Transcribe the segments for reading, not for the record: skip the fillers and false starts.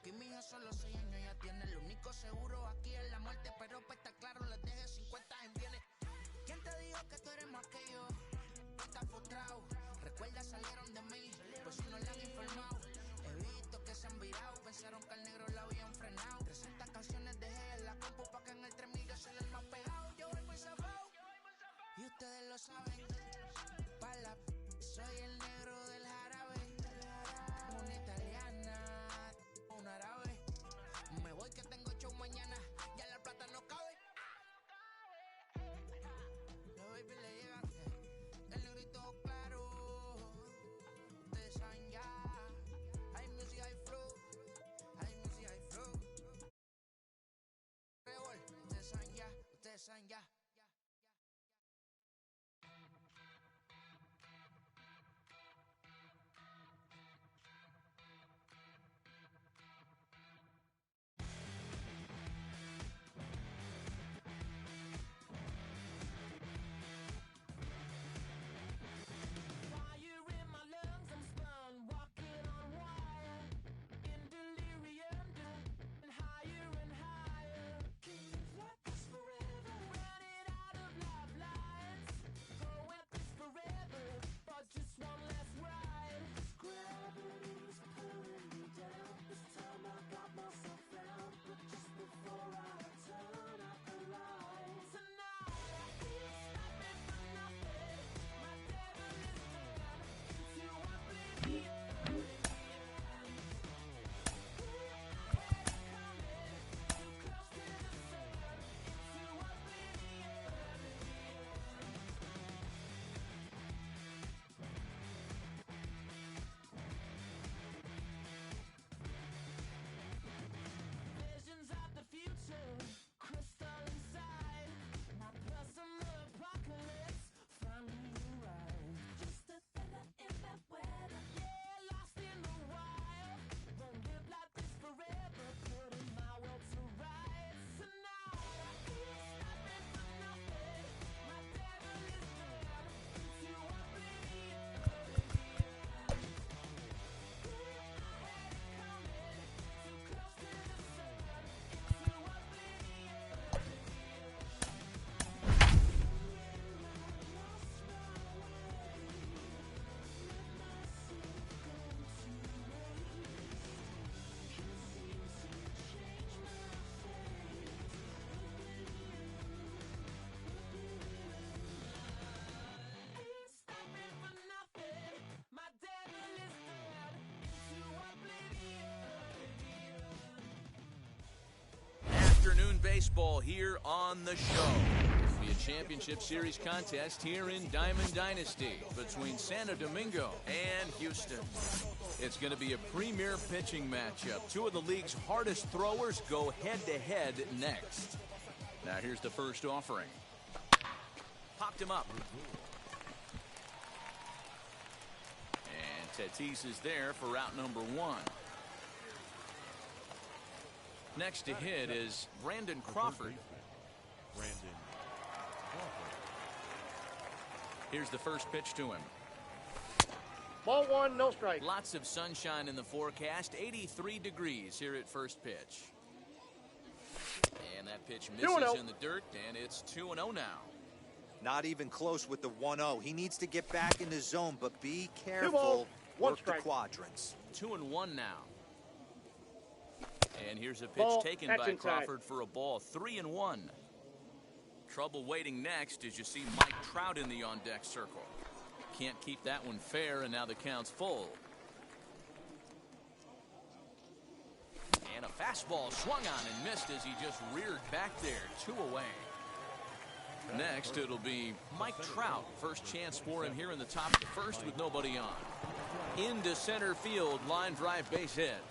Aquí mi hija solo 6 años ya tiene. Lo único seguro aquí es la muerte, pero para estar claro les deje 50 en bienes. ¿Quién te dijo que tú eres más que yo? Estás frustrado. Recuerda, salieron de mí, pues si no le han informado. He visto que se han virado, pensaron que al negro lo habían frenado. 300 canciones dejé en la compu pa' que en el 3000 yo soy el más pegado. Yo voy muy zafado, y ustedes lo saben. Soy el negro del jarabe. Una italiana, un árabe. Me voy que tengo show mañana, ya la plata no cabe. Los baby le llegan, el negrito claro. Ustedes saben ya, hay music, hay flow. Hay music, hay flow. Ustedes saben ya, ustedes saben ya. Afternoon baseball here on the show. It'll be a championship series contest here in Diamond Dynasty between Santo Domingo and Houston. It's going to be a premier pitching matchup. Two of the league's hardest throwers go head-to-head next. Now here's the first offering. Popped him up. And Tatis is there for route number one. Next to hit is Brandon Crawford. Here's the first pitch to him. Ball one, no strike. Lots of sunshine in the forecast. 83 degrees here at first pitch. And that pitch misses in the dirt, and it's 2-0 now. Not even close with the 1-0. He needs to get back in the zone, but be careful. Work the quadrants. 2-1 now. And here's a pitch taken by Crawford for a ball. 3-1. Trouble waiting next as you see Mike Trout in the on-deck circle. Can't keep that one fair, and now the count's full. And a fastball swung on and missed as he just reared back there. 2 away. Next, it'll be Mike Trout. First chance for him here in the top of the first with nobody on. Into center field, line drive base hit.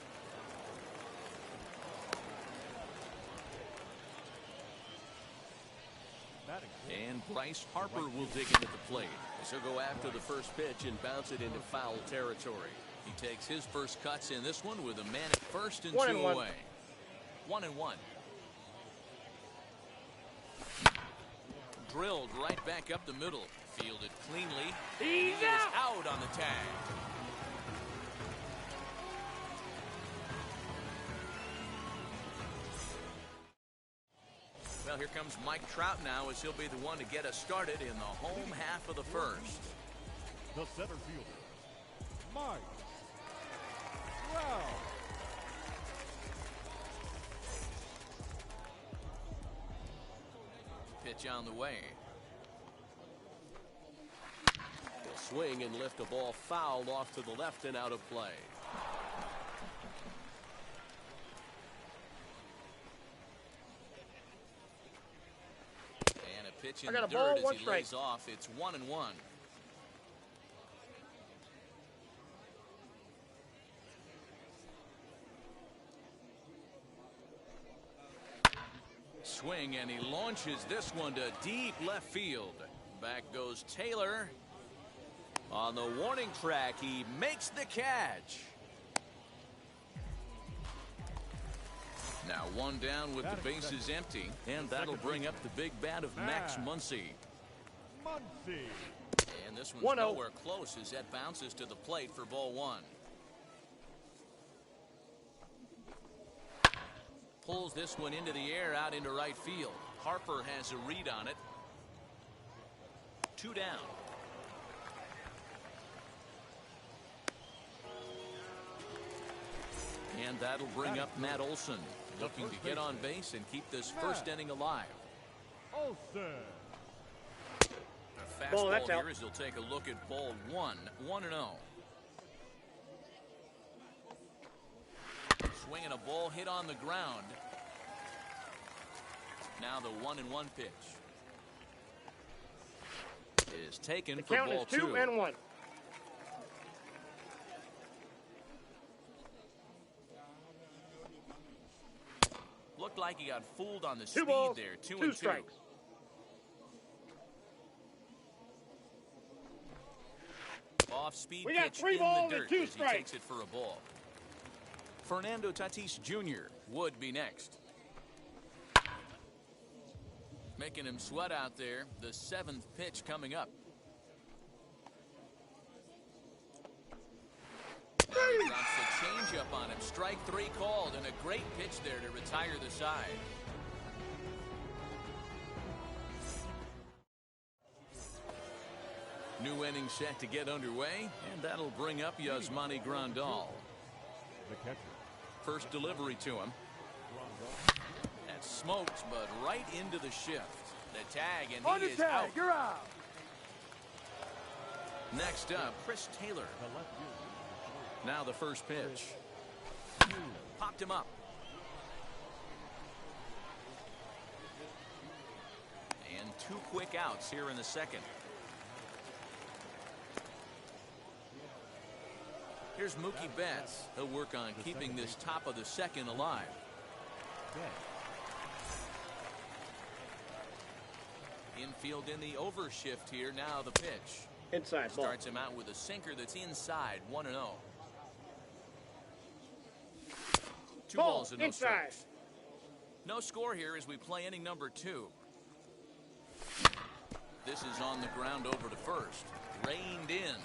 And Bryce Harper will dig into the plate. So go after the first pitch and bounce it into foul territory. He takes his first cuts in this one with a man at first and 2 away. 1-1. Drilled right back up the middle. Fielded cleanly. He is out on the tag. Well, here comes Mike Trout now, as he'll be the one to get us started in the home half of the first. The center fielder, Mike Trout. Pitch on the way. He'll swing and lift a ball fouled off to the left and out of play. And a pitch in I got the a ball, dirt as one he strike. lays off. It's 1-1. Swing, and he launches this one to deep left field. Back goes Taylor. On the warning track, he makes the catch. Now one down with the bases empty, and that'll bring up the big bat of Max Muncy. And this one's 1-0. nowhere close as that bounces to the plate for ball one. Pulls this one into the air out into right field. Harper has a read on it. 2 down. And that'll bring up Matt Olson, looking to get on base and keep this first inning alive. Olson. A Ball, that's fastball out. here as he'll take a look at ball one. 1-0. Swinging a ball hit on the ground. Now the 1-1 pitch is taken The for count is ball 2-1. Looked like he got fooled on the 2 speed balls, there. 2 2-2. strikes. Off speed We got pitch 3 in balls the and dirt 2 as he strikes. takes it for a ball. Fernando Tatis Jr. would be next. Making him sweat out there. The 7th pitch coming up. Now he drops the changeup on him. Strike 3 called, and a great pitch there to retire the side. New inning set to get underway, and that'll bring up Yasmani Grandal. The catcher, First delivery to him. That's smoked, but right into the shift. The tag, and On he the is tag, out. you're out. Next up, Chris Taylor. the left fielder, Now the first pitch. Popped him up. And 2 quick outs here in the second. Here's Mookie Betts. He'll work on keeping this top of the second alive. Infield in the overshift here. Now the pitch. Inside ball. Starts him out with a sinker that's inside. 1-0. 2 Ball, balls and no inside. strikes. No score here as we play inning number 2. This is on the ground over to first. Reined in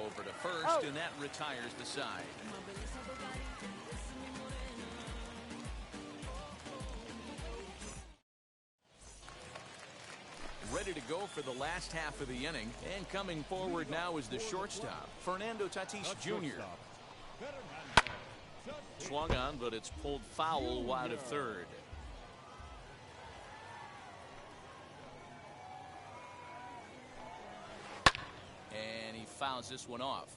over to first, Out. and that retires the side. Ready to go for the last half of the inning, and coming forward now is the shortstop, Fernando Tatis Jr. Swung on, but it's pulled foul wide of third. And he fouls this one off.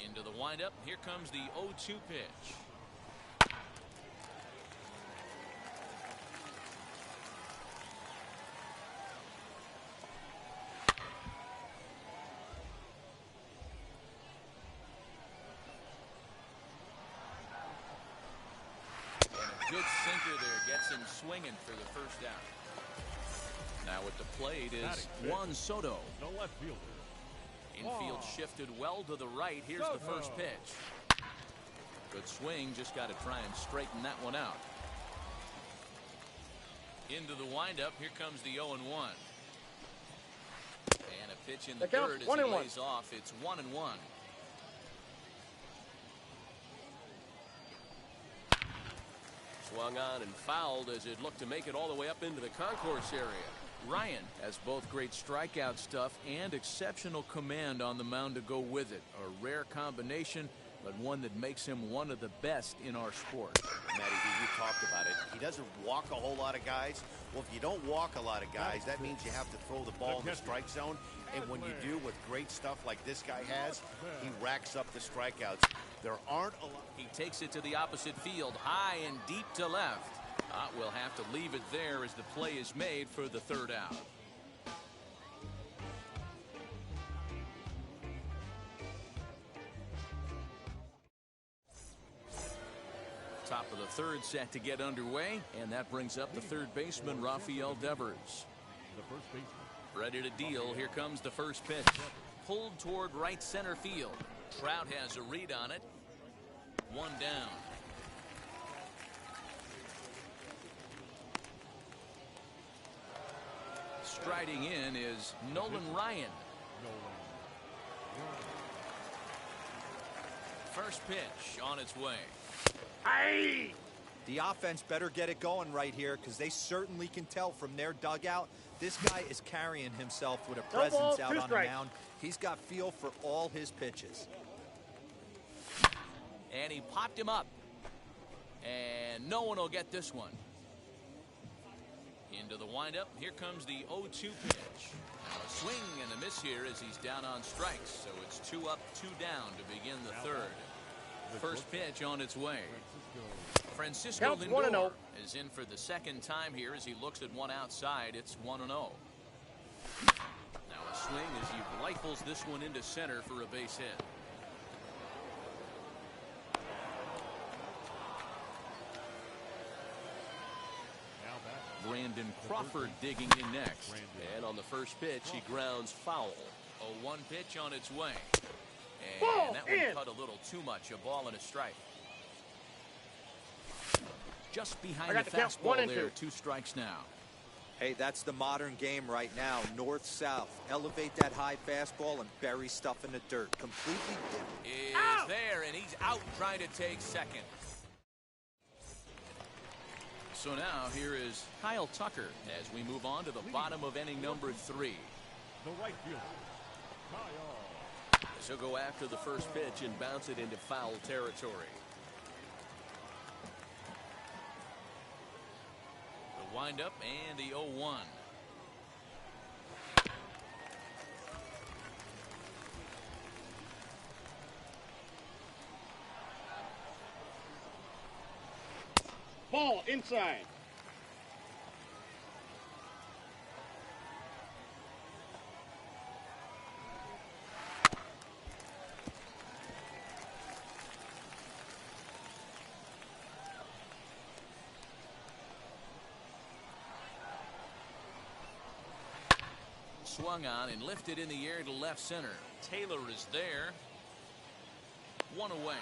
Into the windup. Here comes the 0-2 pitch. Good sinker there, gets him swinging for the first down. Now at the plate is Juan Soto. the left fielder, Infield shifted well to the right. Here's the first pitch. Good swing, just got to try and straighten that one out. Into the windup, here comes the 0-1. And a pitch in the The count, dirt as 1-1. he lays off. It's 1-1. Swung on and fouled as it looked to make it all the way up into the concourse area. Ryan has both great strikeout stuff and exceptional command on the mound to go with it. A rare combination, but one that makes him one of the best in our sport. Matty, you talked about it. He doesn't walk a whole lot of guys. Well, if you don't walk a lot of guys, that means you have to throw the ball in the strike zone. And when you do with great stuff like this guy has, he racks up the strikeouts. There aren't a lot. He takes it to the opposite field, high and deep to left. We'll have to leave it there as the play is made for the third out. Top of the third set to get underway, and that brings up the third baseman, Rafael Devers. The first baseman. Ready to deal. Here comes the first pitch. Pulled toward right center field. Trout has a read on it. One down. Striding in is Nolan Ryan. First pitch on its way. Hey! The offense better get it going right here, because they certainly can tell from their dugout this guy is carrying himself with a presence out on the mound. He's got feel for all his pitches. And he popped him up. And no one will get this one. Into the windup. Here comes the 0-2 pitch. Now a swing and a miss here as he's down on strikes. So it's 2 up, 2 down to begin the third. First pitch on its way. Francisco Lindor is in for the second time here as he looks at one outside. It's 1-0. Now a swing as he rifles this one into center for a base hit. Brandon Crawford digging in next. And on the first pitch, he grounds foul. A 1 pitch on its way. And Ball that one in. cut a little too much. A ball and a strike. Just behind the fastball there. 2 strikes now. Hey, that's the modern game right now. North-south. Elevate that high fastball and bury stuff in the dirt. Completely different. Is there, and he's out trying to take second. So now here is Kyle Tucker as we move on to the bottom of inning number 3. The right fielder, Kyle. So go after the first pitch and bounce it into foul territory. The windup and the 0-1. Ball inside. Swung on and lifted in the air to left center. Taylor is there. 1 away.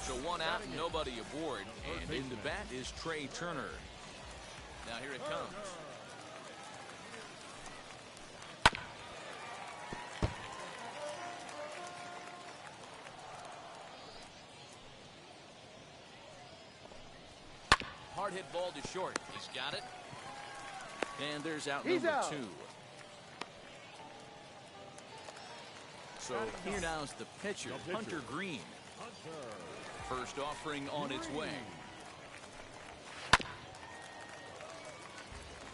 So 1 out and nobody aboard. And in the bat is Trey Turner. Now here it comes. Hard hit ball to short. He's got it. And there's out number 2. So here now's the pitcher, Hunter Green. First offering on its way.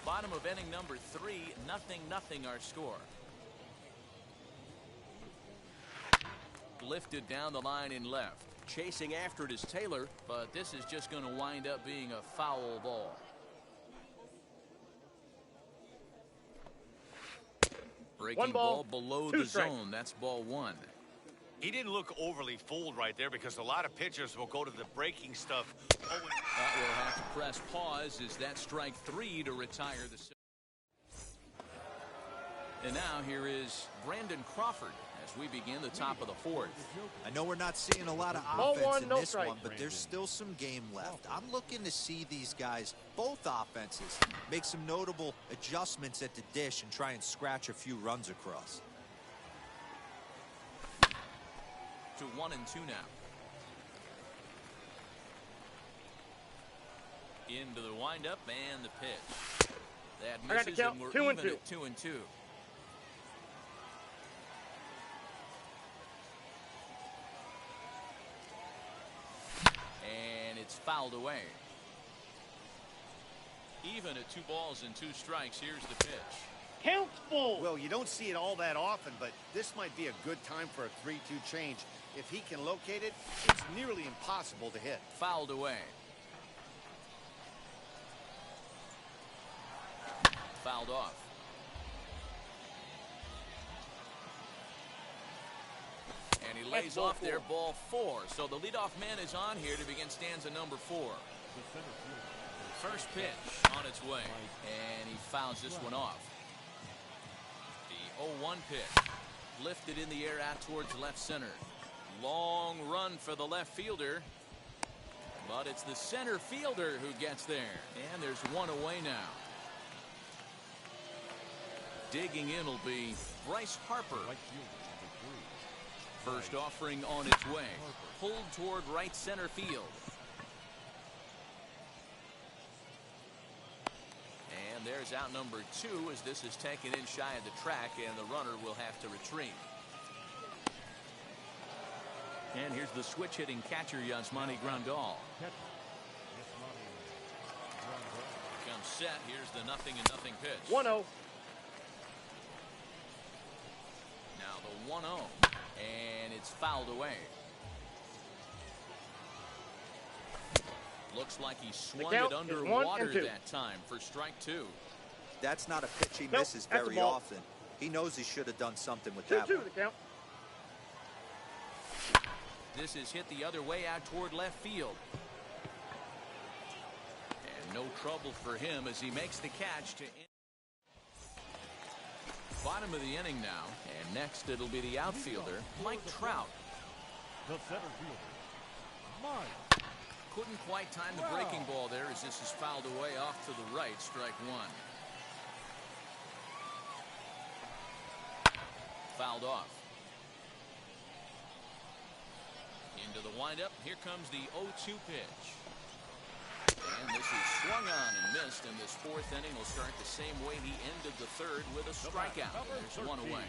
Bottom of inning number 3, 0-0 our score. Lifted down the line in left. Chasing after it is Taylor, but this is just going to wind up being a foul ball. Breaking ball below the zone. That's ball 1. He didn't look overly fooled right there, because a lot of pitchers will go to the breaking stuff. That will have to press pause as that strike 3 to retire the. And now here is Brandon Crawford as we begin the top of the 4th. I know we're not seeing a lot of offense in this one, but there's still some game left. I'm looking to see these guys, both offenses, make some notable adjustments at the dish and try and scratch a few runs across. To 1-2 now. Into the windup and the pitch. That misses, and we're even at 2-2. And it's fouled away. Even at 2 balls and 2 strikes, here's the pitch. Count full. Well, you don't see it all that often, but this might be a good time for a 3-2 change. If he can locate it, it's nearly impossible to hit. Fouled away. Fouled off. And he lays off there, ball 4. So the leadoff man is on here to begin stanza number 4. First pitch on its way, and he fouls this one off. The 0-1 pitch, lifted in the air out towards left center. Long run for the left fielder, but it's the center fielder who gets there, and there's 1 away now. Digging in will be Bryce Harper. First offering on its way, pulled toward right center field. And there's out number 2 as this is taken in shy of the track, and the runner will have to retreat. And here's the switch hitting catcher, Yasmani Grandal. Comes set. Here's the 0-0 pitch. 1-0. Now the 1-0, and it's fouled away. Looks like he swung it underwater that time for strike 2. That's not a pitch he misses very often. He knows he should have done something with that one. The count. This is hit the other way out toward left field. And no trouble for him as he makes the catch to end. Bottom of the inning now, and next it'll be the outfielder, Mike Trout. The center fielder, Mike. Couldn't quite time the breaking ball there as this is fouled away off to the right, strike 1. Fouled off. Into the windup, here comes the 0-2 pitch. And this is swung on and missed, and this 4th inning will start the same way he ended the 3rd with a strikeout. There's 1 away.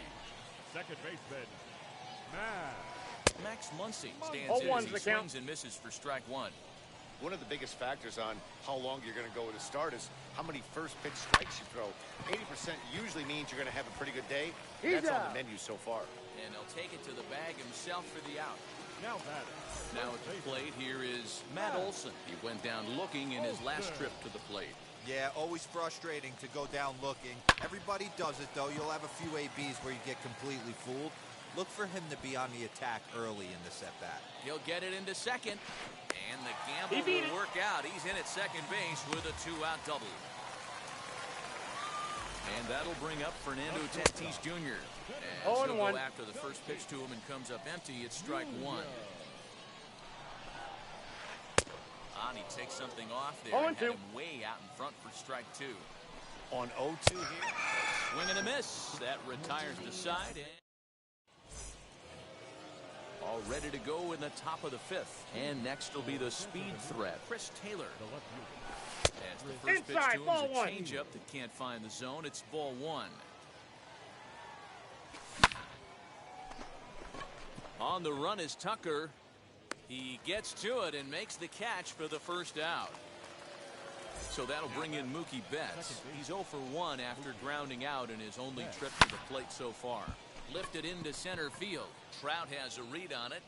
Second baseman, Max Muncy stands in as he swings and misses for strike 1. One of the biggest factors on how long you're going to go with a start is how many first pitch strikes you throw. 80% usually means you're going to have a pretty good day. That's on the menu so far. And he'll take it to the bag himself for the out. now batting. Now at the plate here is Matt Olson. He went down looking in his last trip to the plate. Yeah, always frustrating to go down looking. Everybody does it, though. You'll have a few ABs where you get completely fooled. Look for him to be on the attack early in this at-bat. He'll get it into second. And the gamble will work out. He's in at second base with a two-out double. And that'll bring up Fernando Tatis Jr. As he'll go after the first pitch to him and comes up empty. It's strike one. He takes something off there and had him way out in front for strike two. On 0-2 here. Swing and a miss. That retires the side. And all ready to go in the top of the fifth. And next will be the speed threat, Chris Taylor. As the first pitch to him is a changeup that can't find the zone. It's ball one. On the run is Tucker. He gets to it and makes the catch for the first out. So that'll bring in Mookie Betts. He's 0 for 1 after grounding out in his only trip to the plate so far. Lifted into center field. Trout has a read on it.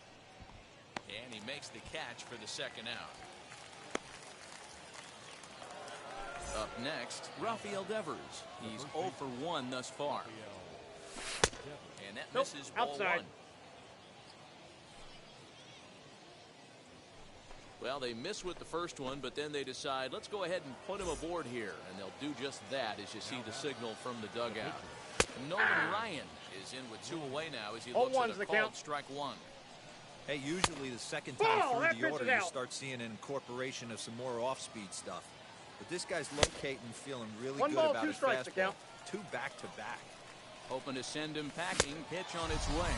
And he makes the catch for the second out. Up next, Rafael Devers. He's 0 for 1 thus far. And that misses ball one. Well, they miss with the first one, but then they decide, let's go ahead and put him aboard here. And they'll do just that as you see the signal from the dugout. Nolan Ryan is in with 2 away now as he looks at a called strike one. Hey, usually the second time through the order, you start seeing an incorporation of some more off-speed stuff. But this guy's locating, feeling really good about his fastball. 2 back-to-back. Hoping to send him packing. Pitch on its way.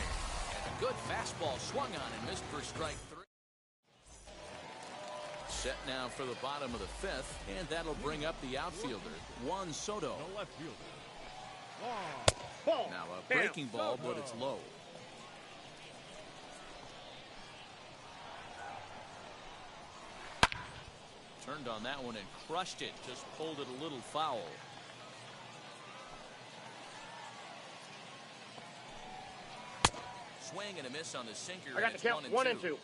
And a good fastball swung on and missed for strike 3. Set now for the bottom of the fifth, and that'll bring up the outfielder, Juan Soto. The left fielder. Ball. Now a Bam. breaking ball, but it's low. Turned on that one and crushed it. Just pulled it a little foul. Swing and a miss on the sinker. I got the count. 1 and 2.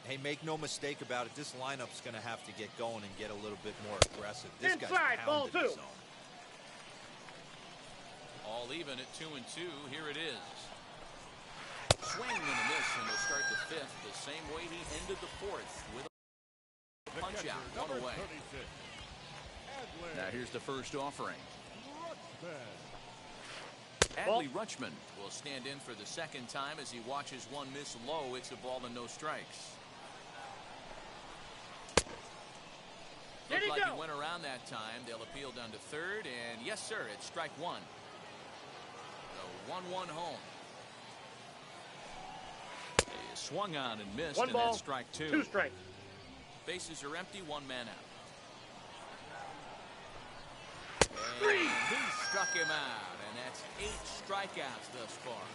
Hey, make no mistake about it. This lineup's going to have to get going and get a little bit more aggressive. This Inside, guy's ball pounding his 2. zone. All even at 2 and 2. Here it is. Swing and a miss, and he'll start the fifth the same way he ended the fourth with a punch out, one away. Now here's the first offering. Adley Rutschman will stand in for the second time as he watches one miss low. It's a ball and no strikes. Looked like he went around that time. They'll appeal down to third, and yes, sir, it's strike one. The 1-1 home. He swung on and missed, One and ball, that's strike 2. 2 strikes. Bases are empty, 1 man out. Three. And he struck him out, and that's 8 strikeouts thus far.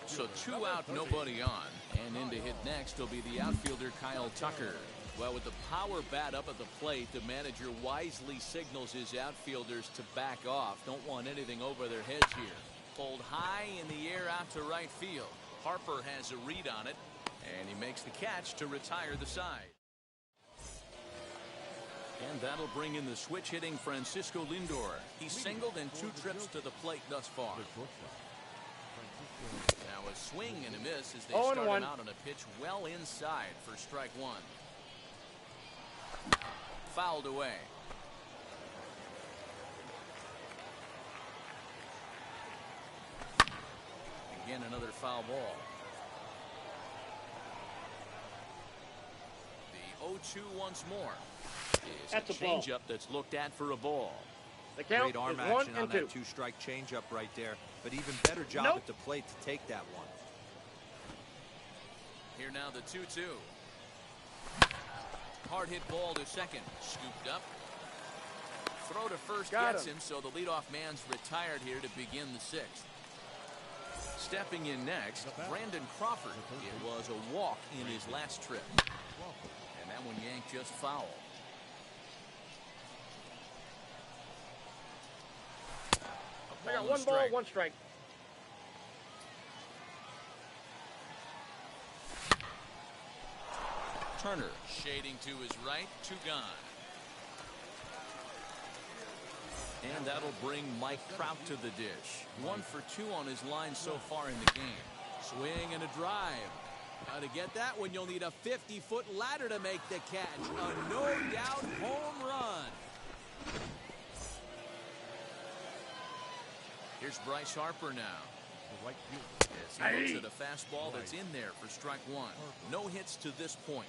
So 2 out, nobody on. And in to hit next will be the outfielder Kyle Tucker. Well, with the power bat up at the plate, the manager wisely signals his outfielders to back off. Don't want anything over their heads here. Pulled high in the air out to right field. Harper has a read on it, and he makes the catch to retire the side. And that'll bring in the switch hitting Francisco Lindor. He's singled in 2 trips to the plate thus far. Now a swing and a miss as they start him out on a pitch well inside for strike 1. Fouled away. Again, another foul ball. The 0-2 once more. That's a changeup that's looked at for a ball. The count Great arm is action 1 and on 2. that 2-strike changeup right there, but even better job at the plate to take that one. Here now the 2-2. Hard hit ball to second. Scooped up. Throw to first gets him, so the leadoff man's retired here to begin the 6th. Stepping in next, Brandon Crawford. It was a walk in his last trip. And that one yanked just foul. I got 1 ball, 1 strike. Turner shading to his right, 2 gone. And that'll bring Mike Trout to the dish. 1 for 2 on his line so far in the game. Swing and a drive. Now to get that one, you'll need a 50-foot ladder to make the catch. A no-doubt home run. Here's Bryce Harper now. As he looks at a fastball that's in there for strike 1. No hits to this point.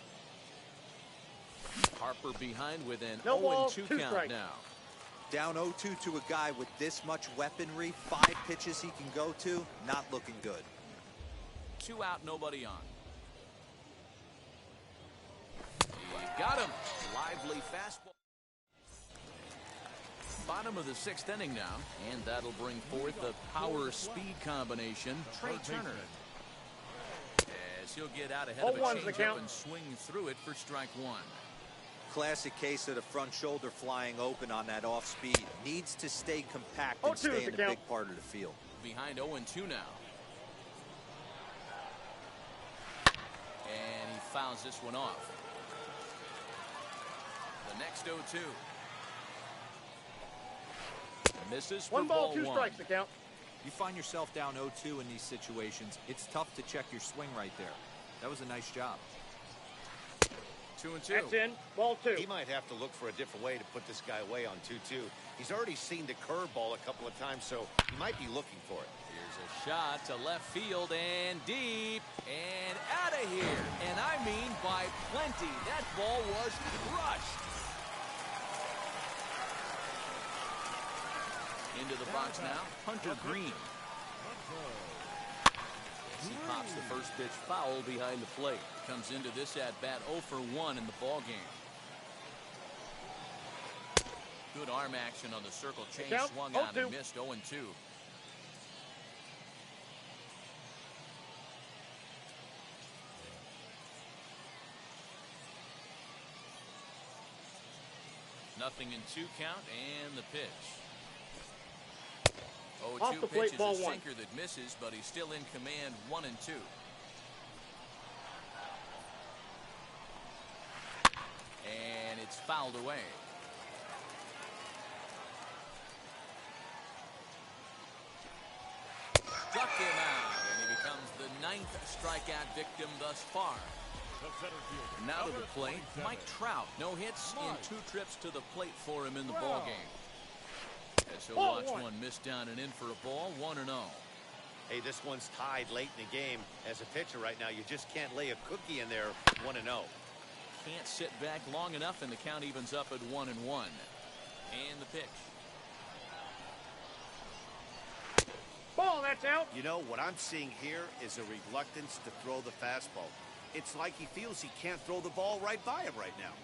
Harper behind with an 0-2 count strikes. now. Down 0-2 to a guy with this much weaponry, 5 pitches he can go to, not looking good. 2 out, nobody on. He got him. Lively fastball. Bottom of the 6th inning now, and that'll bring forth the power-speed combination, Trey Turner. As he'll get out ahead of a changeup and swing through it for strike 1. Classic case of the front shoulder flying open on that off speed. Needs to stay compact and stay in a big part of the field. Behind 0-2 now. And he fouls this one off. The next 0-2. Misses for 1 ball, 2 1. strikes, the count. You find yourself down 0-2 in these situations, it's tough to check your swing right there. That was a nice job. 2-2. That's in. Ball 2. He might have to look for a different way to put this guy away on 2-2. He's already seen the curveball a couple of times, so he might be looking for it. Here's a shot to left field and deep and out of here. And I mean by plenty. That ball was crushed. Into the box now, Hunter Green. He pops the first pitch foul behind the plate. Comes into this at-bat 0 for 1 in the ball game. Good arm action on the circle change. Count. Swung 0-2. on and missed 0-2. Nothing in 2 count, and the pitch. 0-2 the pitch plate, is ball a one. sinker that misses, but he's still in command. 1-2. And it's fouled away. Struck him out, and he becomes the 9th strikeout victim thus far. The center fielder. Now to number the plate, 27. Mike Trout. No hits in 2 trips to the plate for him in the ball game. As he'll Ball watch one. one miss down and in for a ball. 1-0. Hey, this one's tied late in the game. As a pitcher right now, you just can't lay a cookie in there. 1-0. Can't sit back long enough, and the count evens up at 1-1. And the pitch. Ball, that's out. You know, what I'm seeing here is a reluctance to throw the fastball. It's like he feels he can't throw the ball right by him right now.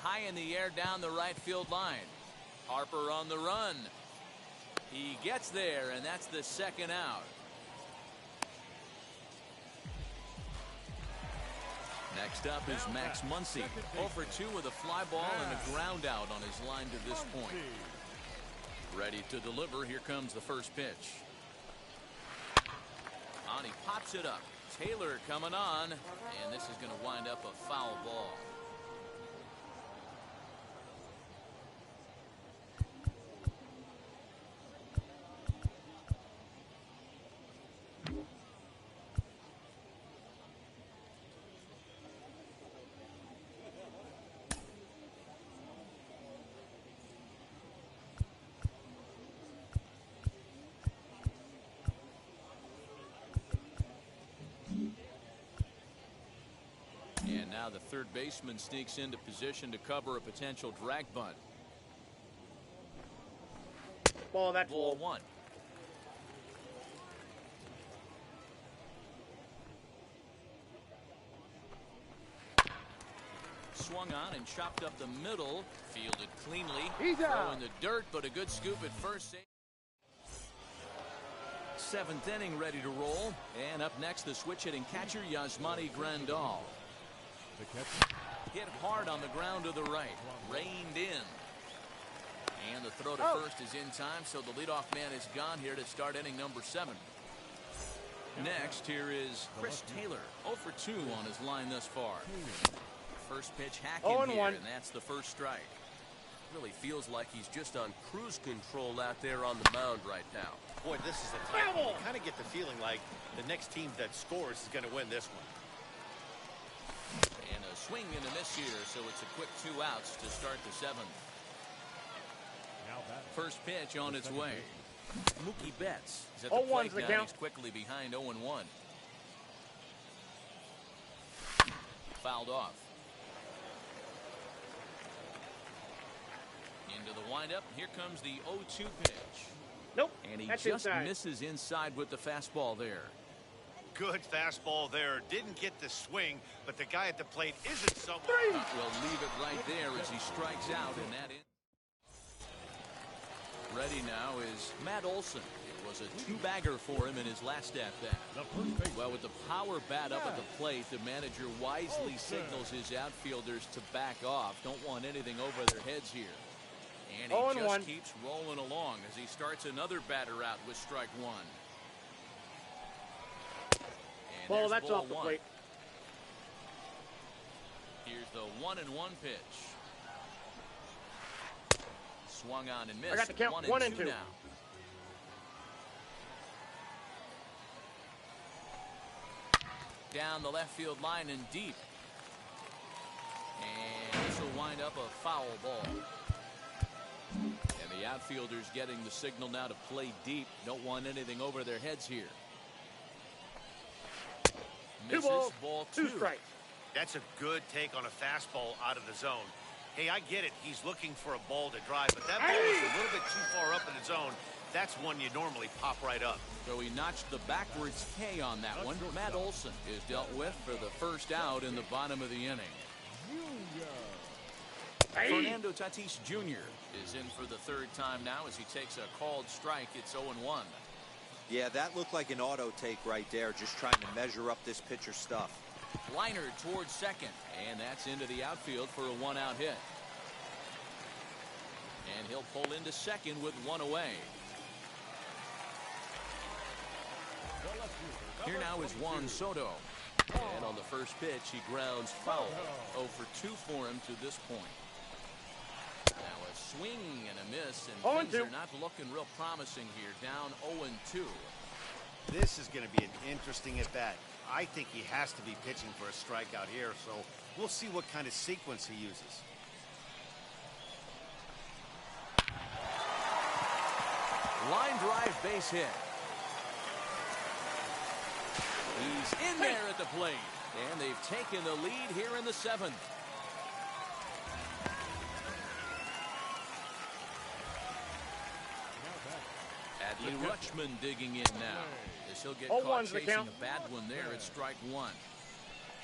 High in the air down the right field line. Harper on the run. He gets there, and that's the 2nd out. Next up is Max Muncy. 0 for 2 with a fly ball and a ground out on his line to this point. Ready to deliver. Here comes the first pitch. On, he pops it up. Taylor coming on, and this is going to wind up a foul ball. And now the third baseman sneaks into position to cover a potential drag bunt. Ball, that's Ball low. 1. Swung on and chopped up the middle. Fielded cleanly. He's Throw out. in the dirt, but a good scoop at first. 7th inning ready to roll. And up next, the switch-hitting catcher, Yasmani Grandal. The catcher. Hit hard on the ground to the right. Reined in. And the throw to first is in time, so the leadoff man is gone here to start inning number 7. Next, here is Chris Taylor. 0 for 2 on his line thus far. First pitch hacking 0-1. here, and that's the first strike. Really feels like he's just on cruise control out there on the mound right now. Boy, this is a tight one. You kind of get the feeling like the next team that scores is going to win this one. And a swing and a miss here, so it's a quick 2 outs to start the 7th. Now batting. First pitch on its way. Mookie Betts is at the 0-1's plate the now. count. He's quickly behind 0-1. Fouled off. Into the windup. Here comes the 0-2 pitch. Nope. And he That's just inside. misses inside with the fastball there. Good fastball there. Didn't get the swing, but the guy at the plate isn't someone. We'll leave it right there as he strikes out, and that is. Ready now is Matt Olson. It was a 2-bagger for him in his last at-bat. The first baseman. Well, with the power bat up at the plate, the manager wisely signals his outfielders to back off. Don't want anything over their heads here. And he 0-1. just keeps rolling along as he starts another batter out with strike 1. And Ball, there's that's ball off the 1. plate. Here's the 1-1 pitch. Swung on and missed. I got the count. 1 and 2 2. now. Down the left field line and deep. And this will wind up a foul ball. And the outfielders getting the signal now to play deep. Don't want anything over their heads here. Misses. 2 balls, Ball 2 strikes. That's a good take on a fastball out of the zone. Hey, I get it. He's looking for a ball to drive, but that ball is a little bit too far up in the zone. that's one you normally pop right up. So he notched the backwards K on that one. Matt Olson is dealt with for the first out in the bottom of the inning. Hey. Fernando Tatis Jr. is in for the third time now as he takes a called strike. It's 0-1. Yeah, that looked like an auto take right there, just trying to measure up this pitcher's stuff. Liner towards second, and that's into the outfield for a one-out hit. And he'll pull into second with one away. Here now is Juan Soto. And on the first pitch, he grounds foul. 0 for 2 for him to this point. Now a swing and a miss, and things are not looking real promising here. Down 0-2. This is going to be an interesting at-bat. I think he has to be pitching for a strikeout here, so we'll see what kind of sequence he uses. Line drive base hit. He's in there at the plate, and they've taken the lead here in the 7th. Adley Rutschman digging in now. As he'll get caught chasing a bad one there at strike one.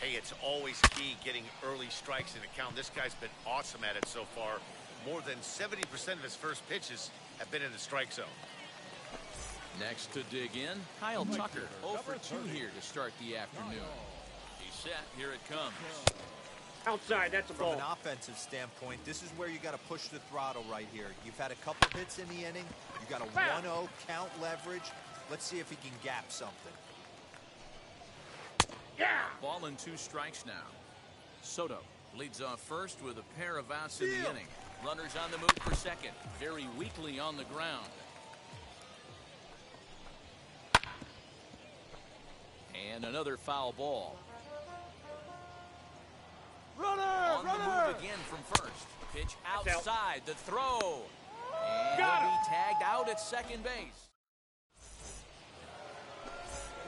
Hey, it's always key getting early strikes in the count. This guy's been awesome at it so far. More than 70% of his first pitches have been in the strike zone. Next to dig in, Kyle Tucker. 0 for 2 here to start the afternoon. He's set. Here it comes. Outside, that's a ball. From an offensive standpoint, this is where you got to push the throttle right here. You've had a couple hits in the inning. You got a 1-0 count leverage. Let's see if he can gap something. Yeah. Ball and 2 strikes now. Soto leads off first with a pair of outs in the inning. Runners on the move for second. Very weakly on the ground. And another foul ball. On the move again from first. Pitch outside. The throw. And he'll be tagged out at second base.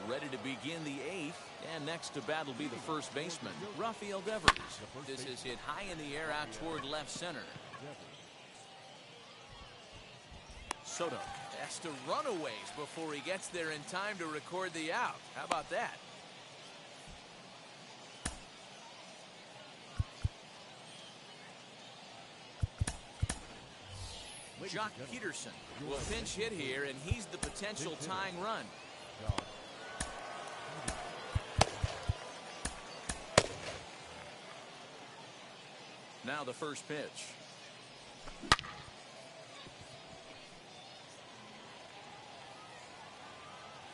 Ready to begin the 8th. And next to bat will be the first baseman, Rafael Devers. This is hit high in the air out toward left center. Soto has to run a ways before he gets there in time to record the out. How about that? Jock Peterson will pinch hit here, and he's the potential tying run. Now the first pitch.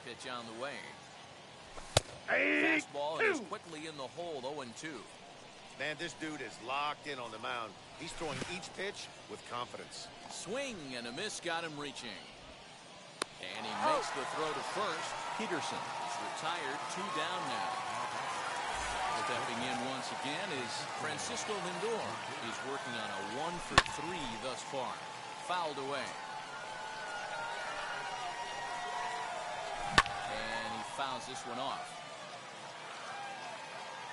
Pitch on the way. Fastball is quickly in the hole. 0-2. Man, this dude is locked in on the mound. He's throwing each pitch with confidence. Swing and a miss got him reaching. And he makes the throw to first. Peterson is retired. 2 down now. Stepping in once again is Francisco Lindor. He's working on a 1 for 3 thus far. Fouled away. And he fouls this one off.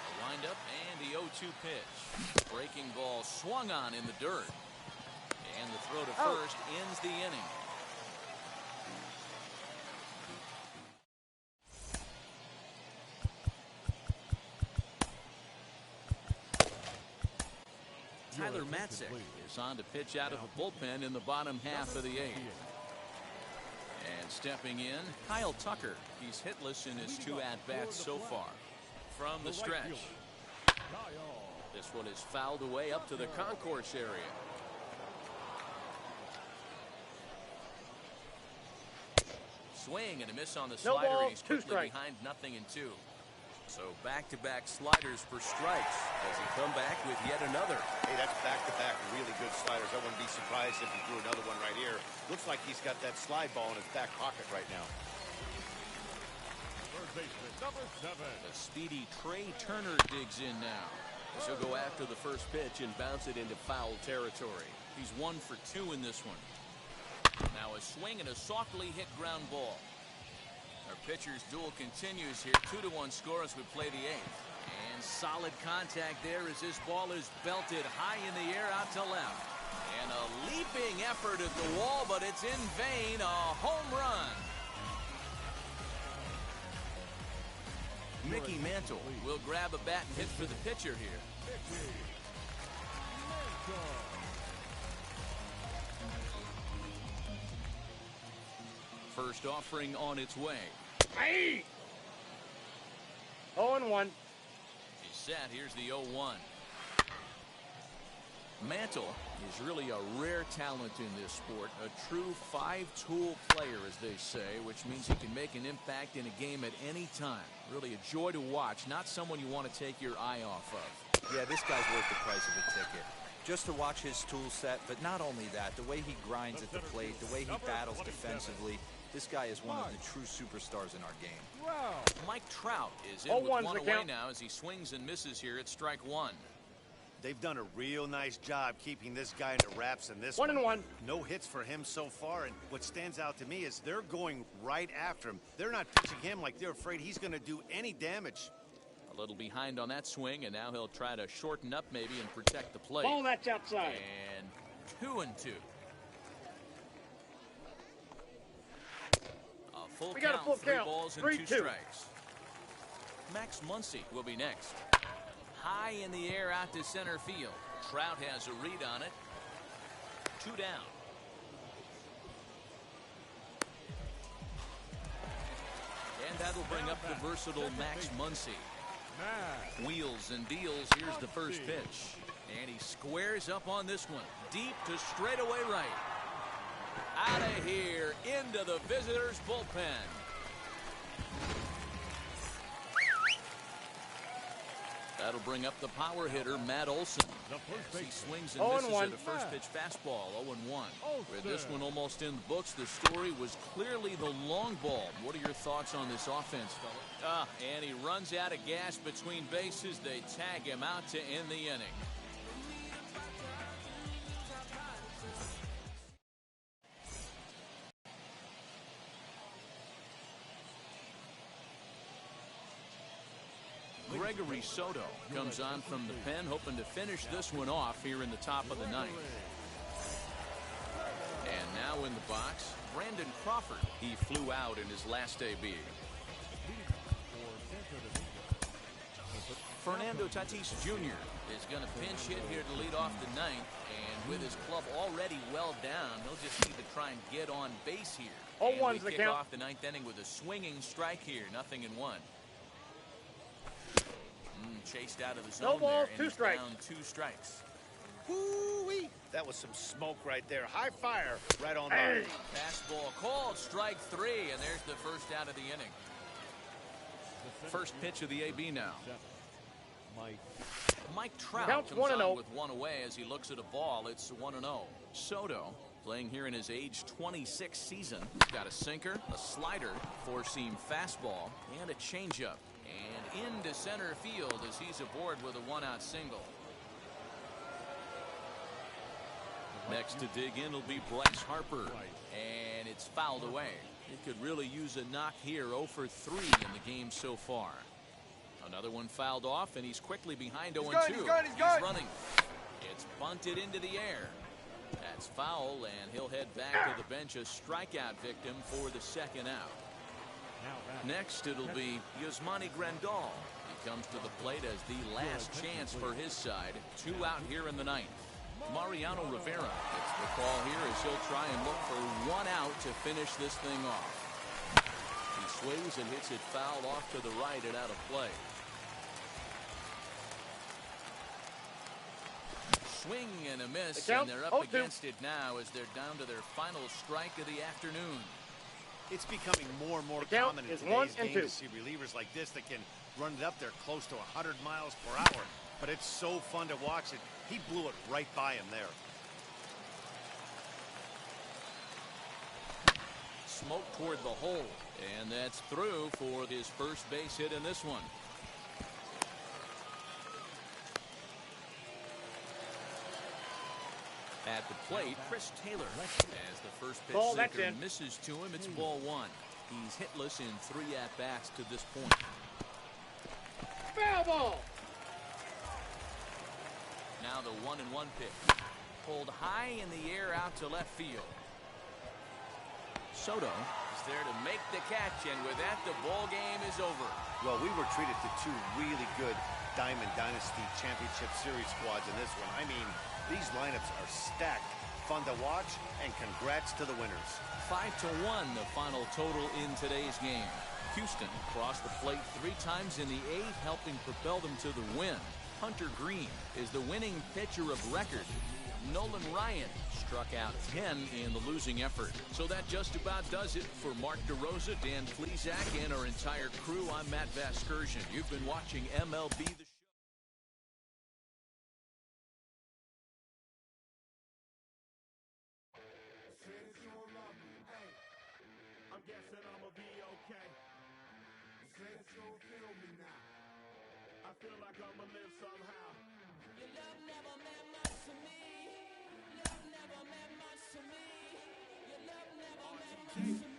A windup and the 0-2 pitch. Breaking ball swung on in the dirt. And the throw to first ends the inning. Tyler Matzek is on to pitch out of the bullpen in the bottom half of the 8th. And stepping in, Kyle Tucker. He's hitless in his 2 at-bats so far. From the stretch. This one is fouled away up to the concourse area. Swing and a miss on the slider, and he's quickly behind 0-2. So back-to-back sliders for strikes as he come back with yet another. Hey, that's back-to-back really good sliders. I wouldn't be surprised if he threw another one right here. Looks like he's got that slide ball in his back pocket right now. Third baseman, number 7. The speedy Trey Turner digs in now. As he'll go after the first pitch and bounce it into foul territory. He's 1 for 2 in this one. Now a swing and a softly hit ground ball. Our pitcher's duel continues here. 2-1 score as we play the 8th. And solid contact there as this ball is belted high in the air out to left. And And a leaping effort at the wall, but it's in vain. A home run. Mickey Mantle will grab a bat and hit for the pitcher here. First offering on its way. Hey! 0-1. He's set. Here's the 0-1. Mantle is really a rare talent in this sport. A true five-tool player, as they say, which means he can make an impact in a game at any time. Really a joy to watch. Not someone you want to take your eye off of. Yeah, this guy's worth the price of a ticket. Just to watch his tool set, but not only that, the way he grinds at the plate, the way he battles defensively. This guy is one of the true superstars in our game. Mike Trout is in with one away now as he swings and misses here at strike one. They've done a real nice job keeping this guy in the wraps in this one. 1-1. No hits for him so far, and what stands out to me is they're going right after him. They're not pitching him like they're afraid he's going to do any damage. A little behind on that swing, and now he'll try to shorten up maybe and protect the plate. Ball, that's outside. And 2-2. We got a full three count. balls and 3-2. two strikes. Max Muncy will be next. High in the air out to center field. Trout has a read on it. 2 down. And that'll bring up the versatile Max Muncy. Wheels and deals. Here's the first pitch. And he squares up on this one. Deep to straightaway right. Out of here, into the visitors' bullpen. That'll bring up the power hitter, Matt Olson. As he swings and misses at a first pitch fastball, 0-1. With this one almost in the books, the story was clearly the long ball. What are your thoughts on this offense, fella? And he runs out of gas between bases. They tag him out to end the inning. Gregory Soto comes on from the pen, hoping to finish this one off here in the top of the ninth. And now in the box, Brandon Crawford. He flew out in his last AB. Fernando Tatis Jr. is going to pinch hit here to lead off the ninth. And with his club already well down, he'll just need to try and get on base here. And we kick off the ninth inning with a swinging strike here, 0-1. Chased out of the zone. No balls, there, 2 strikes. Down 2 strikes. Woo-wee! That was some smoke right there. High fire right on there. Fastball called, strike 3, and there's the first out of the inning. First pitch of the AB now. Mike Trout Counts comes 1-0. on with one away as he looks at a ball. It's 1-0. Soto playing here in his age 26 season. He's got a sinker, a slider, 4-seam fastball, and a changeup. And into center field as he's aboard with a 1-out single. Next to dig in will be Bryce Harper. And it's fouled away. He could really use a knock here. 0 for 3 in the game so far. Another one fouled off, and he's quickly behind 0-2. He's running. It's bunted into the air. That's foul, and he'll head back to the bench, a strikeout victim for the second out. Next, it'll be Yasmani Grandal. He comes to the plate as the last chance for his side. 2 out here in the ninth. Mariano Rivera gets the call here as he'll try and look for 1 out to finish this thing off. He swings and hits it foul off to the right and out of play. Swing and a miss, and they're up against it now as they're down to their final strike of the afternoon. It's becoming more and more common in today's game to see relievers like this that can run it up there close to 100 miles per hour. But it's so fun to watch it. He blew it right by him there. Smoke toward the hole, and that's through for his first base hit in this one. At the plate, Chris Taylor, as the first pitch sinker misses to him, it's ball 1. He's hitless in 3 at-bats to this point. Foul ball! Now the 1-1 pitch. Pulled high in the air out to left field. Soto is there to make the catch, and with that, the ball game is over. Well, we were treated to two really good Diamond Dynasty Championship Series squads in this one. I mean, these lineups are stacked, fun to watch, and congrats to the winners. 5-1, the final total in today's game. Houston crossed the plate 3 times in the 8th, helping propel them to the win. Hunter Green is the winning pitcher of record. Nolan Ryan struck out 10 in the losing effort. So that just about does it for Mark DeRosa, Dan Plesac, and our entire crew. I'm Matt Vasgersian. You've been watching MLB The Show. I'm guessing I'ma be okay. Said so, feel me now. I feel like I'ma live somehow. Your love never meant much to me. Love never meant much to me. Your love never meant much to me.